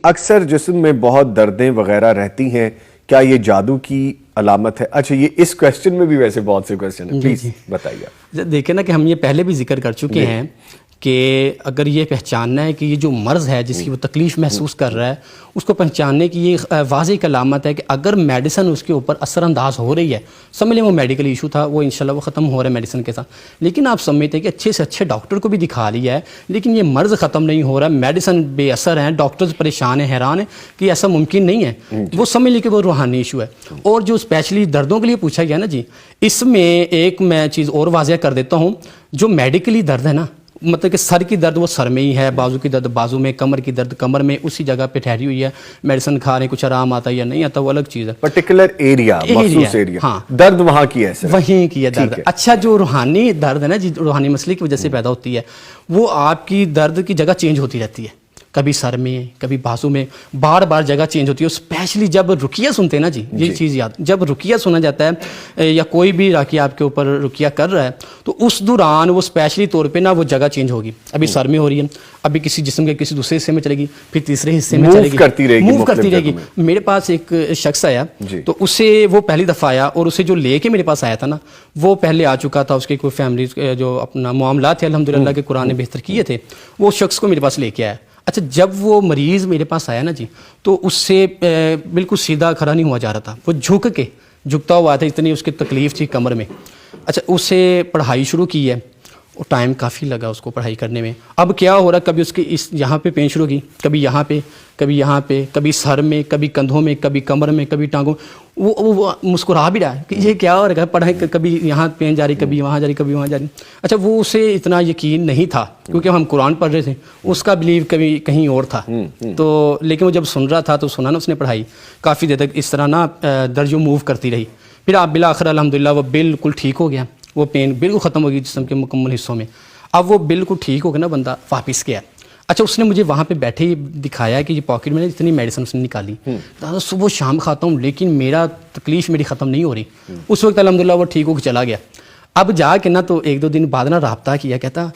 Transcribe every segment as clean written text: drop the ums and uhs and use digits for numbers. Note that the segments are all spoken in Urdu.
اکثر جسم میں بہت دردیں وغیرہ رہتی ہیں، کیا یہ جادو کی علامت ہے؟ اچھا، یہ اس کویسچن میں بھی ویسے بہت سے کویسچن ہیں، پلیز بتائیے. دیکھیں نا کہ ہم یہ پہلے بھی ذکر کر چکے ہیں کہ اگر یہ پہچاننا ہے کہ یہ جو مرض ہے جس کی وہ تکلیف محسوس کر رہا ہے، اس کو پہچاننے کی یہ واضح علامت ہے کہ اگر میڈیسن اس کے اوپر اثر انداز ہو رہی ہے، سمجھ لیں وہ میڈیکل ایشو تھا، وہ انشاءاللہ وہ ختم ہو رہا ہے میڈیسن کے ساتھ، لیکن آپ سمجھتے ہیں کہ اچھے سے اچھے ڈاکٹر کو بھی دکھا لیا ہے لیکن یہ مرض ختم نہیں ہو رہا ہے، میڈیسن بے اثر ہیں، ڈاکٹرز پریشان ہیں، حیران ہیں کہ ایسا ممکن نہیں ہے، وہ سمجھ لیں کہ وہ روحانی ایشو ہے. اور جو اسپیشلی دردوں کے لیے پوچھا گیا نا جی، اس میں ایک میں چیز اور واضح کر دیتا ہوں. جو میڈیکلی درد ہے نا، مطلب کہ سر کی درد وہ سر میں ہی ہے، بازو کی درد بازو میں، کمر کی درد کمر میں، اسی جگہ پہ ٹھہری ہوئی ہے، میڈیسن کھا رہے ہیں، کچھ آرام آتا ہے یا نہیں آتا وہ الگ چیز ہے. پرٹیکولر ایریا، مخصوص ایریا، ہاں، درد وہاں کی ہے، وہیں کی ہے درد. اچھا، جو روحانی درد ہے نا جی، روحانی مسئلے کی وجہ سے پیدا ہوتی ہے، وہ آپ کی درد کی جگہ چینج ہوتی رہتی ہے، کبھی سر میں کبھی بازو میں، بار بار جگہ چینج ہوتی ہے. اسپیشلی جب رقیہ سنتے ہیں نا جی، یہ چیز یاد، جب رقیہ سنا جاتا ہے یا کوئی بھی راقی آپ کے اوپر رقیہ کر رہا ہے تو اس دوران وہ اسپیشلی طور پہ نا وہ جگہ چینج ہوگی. ابھی سر میں ہو رہی ہے، ابھی کسی جسم کے کسی دوسرے حصے میں چلے گی، پھر تیسرے حصے میں چلے گی، موو کرتی رہے گی. میرے پاس ایک شخص آیا تو اسے وہ پہلی دفعہ آیا اور اسے جو لے کے میرے پاس آیا تھا نا، وہ پہلے آ چکا تھا، اس کے کوئی فیملی جو اپنا معاملات تھے الحمدللہ کہ قرآن نے بہتر کیے تھے، وہ شخص کو میرے پاس لے کے آیا. اچھا، جب وہ مریض میرے پاس آیا نا جی، تو اس سے بالکل سیدھا کھڑا نہیں ہوا جا رہا تھا، وہ جھکتا ہوا تھا، اتنی اس کی تکلیف تھی کمر میں. اچھا، اسے پڑھائی شروع کی ہے اور ٹائم کافی لگا اس کو پڑھائی کرنے میں. اب کیا ہو رہا، کبھی اس کی یہاں پہ پین شروع کی، کبھی یہاں پہ، کبھی یہاں پہ، کبھی سر میں، کبھی کندھوں میں، کبھی کمر میں، کبھی ٹانگوں. وہ مسکرا بھی رہا ہے کہ یہ کیا ہو رہا ہے، پڑھائی کبھی یہاں پین جاری، کبھی وہاں جاری، کبھی وہاں جاری. اچھا، وہ اسے اتنا یقین نہیں تھا کیونکہ ہم قرآن پڑھ رہے تھے، اس کا بلیو کبھی کہیں اور تھا. تو لیکن وہ جب سن رہا تھا تو سنا نا اس نے پڑھائی کافی دیر تک اس طرح نا درج و موو کرتی رہی. پھر آپ بالآخر الحمدللہ وہ بالکل ٹھیک ہو گیا، وہ پین بالکل ختم ہو گئی جسم کے مکمل حصوں میں. اب وہ بالکل ٹھیک ہو گیا نا بندہ، واپس گیا. اچھا، اس نے مجھے وہاں پہ بیٹھے ہی دکھایا کہ یہ پاکٹ میں اتنی میڈیسن اس نے نکالی، دادا صبح شام کھاتا ہوں لیکن میرا تکلیف میری ختم نہیں ہو رہی. اس وقت الحمدللہ وہ ٹھیک ہو کے چلا گیا. اب جا کے نا تو ایک دو دن بعد نا رابطہ کیا، کہتا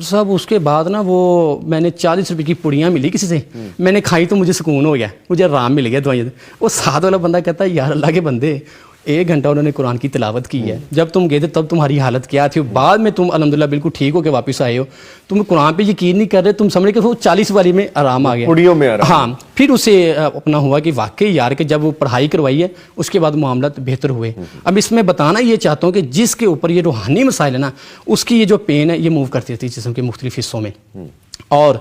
صاحب اس کے بعد نا وہ میں نے 40 روپے کی پڑیاں ملی کسی سے، میں نے کھائی تو مجھے سکون ہو گیا، مجھے آرام مل گیا دوائیاں. وہ ساتھ والا بندہ کہتا ہے یار اللہ کے بندے، 1 گھنٹہ انہوں نے قرآن کی تلاوت کی ہے، جب تم گئے تھے تب تمہاری حالت کیا تھی، بعد میں تم الحمدللہ بالکل ٹھیک ہو کے واپس آئے ہو، تم قرآن پہ یقین نہیں کر رہے، تم سمجھ کہ وہ 40 والی میں آرام آ گیا، پڑیوں میں آرام. ہاں، پھر اسے اپنا ہوا کہ واقعی یار کہ جب وہ پڑھائی کروائی ہے اس کے بعد معاملات بہتر ہوئے. اب اس میں بتانا یہ چاہتا ہوں کہ جس کے اوپر یہ روحانی مسائل ہے نا، اس کی یہ جو پین ہے یہ موو کرتی رہتی ہے جسم کے مختلف حصوں میں. اور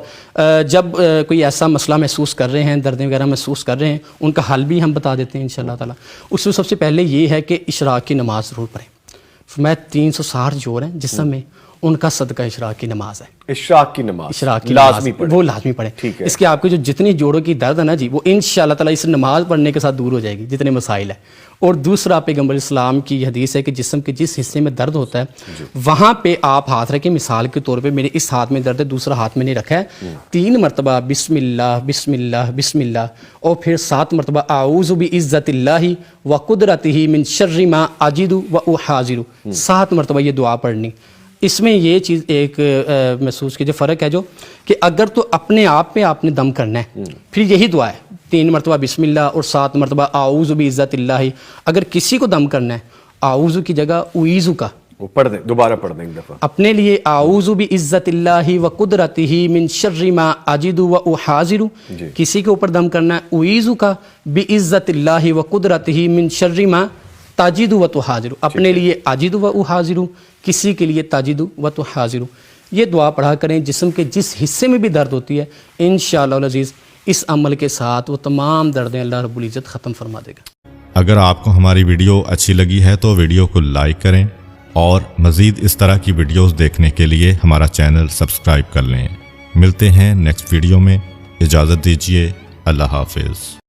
جب کوئی ایسا مسئلہ محسوس کر رہے ہیں، دردیں وغیرہ محسوس کر رہے ہیں، ان کا حل بھی ہم بتا دیتے ہیں انشاءاللہ تعالیٰ. اس میں سب سے پہلے یہ ہے کہ اشراق کی نماز ضرور پڑھیں. میں 360 جوڑ ہیں جسم میں، ان کا صدقہ اشراق کی نماز ہے. اشراق کی نماز لازمی پڑھیں، وہ لازمی پڑھیں. اس کے آپ کے جو جتنی جوڑوں کی درد ہے نا جی، وہ انشاءاللہ تعالیٰ اس نماز پڑھنے کے ساتھ دور ہو جائے گی جتنے مسائل ہیں. اور دوسرا پیغمبر اسلام کی حدیث ہے کہ جسم کے جس حصے میں درد ہوتا ہے وہاں پہ آپ ہاتھ رکھیں. مثال کے طور پہ میرے اس ہاتھ میں درد ہے، دوسرا ہاتھ میں نے رکھا ہے، 3 مرتبہ بسم اللہ بسم اللہ بسم اللہ، اور پھر 7 مرتبہ اعوذ بعزت اللہ وقدرتہ من شر ما اجد واحاذر، 7 مرتبہ یہ دعا پڑھنی. اس میں یہ چیز ایک محسوس کیجیے فرق ہے جو کہ اگر تو اپنے آپ پہ آپ نے دم کرنا ہے پھر یہی دعا ہے، 3 مرتبہ بسم اللہ اور 7 مرتبہ اعوذ بعزت اللہ. اگر کسی کو دم کرنا ہے اعوذ کی جگہ اعیذ کا وہ پڑھ دیں، دوبارہ پڑھ دیں ایک دفعہ اپنے لیے، اعوذ بعزت اللہ وقدرتہ من شر ما اجد واحاذر. کسی کے اوپر دم کرنا ہے اعیذ کا بعزت اللہ وقدرتہ من شر ما تجد وتحاذر، اپنے لیے اجد واحاذر، کسی کے لیے تجد وتحاذر. یہ دعا پڑھا کریں. جسم کے جس حصے میں بھی درد ہوتی ہے انشاءاللہ العزیز اس عمل کے ساتھ وہ تمام دردیں اللہ رب العزت ختم فرما دے گا. اگر آپ کو ہماری ویڈیو اچھی لگی ہے تو ویڈیو کو لائک کریں اور مزید اس طرح کی ویڈیوز دیکھنے کے لیے ہمارا چینل سبسکرائب کر لیں. ملتے ہیں نیکسٹ ویڈیو میں، اجازت دیجیے، اللہ حافظ.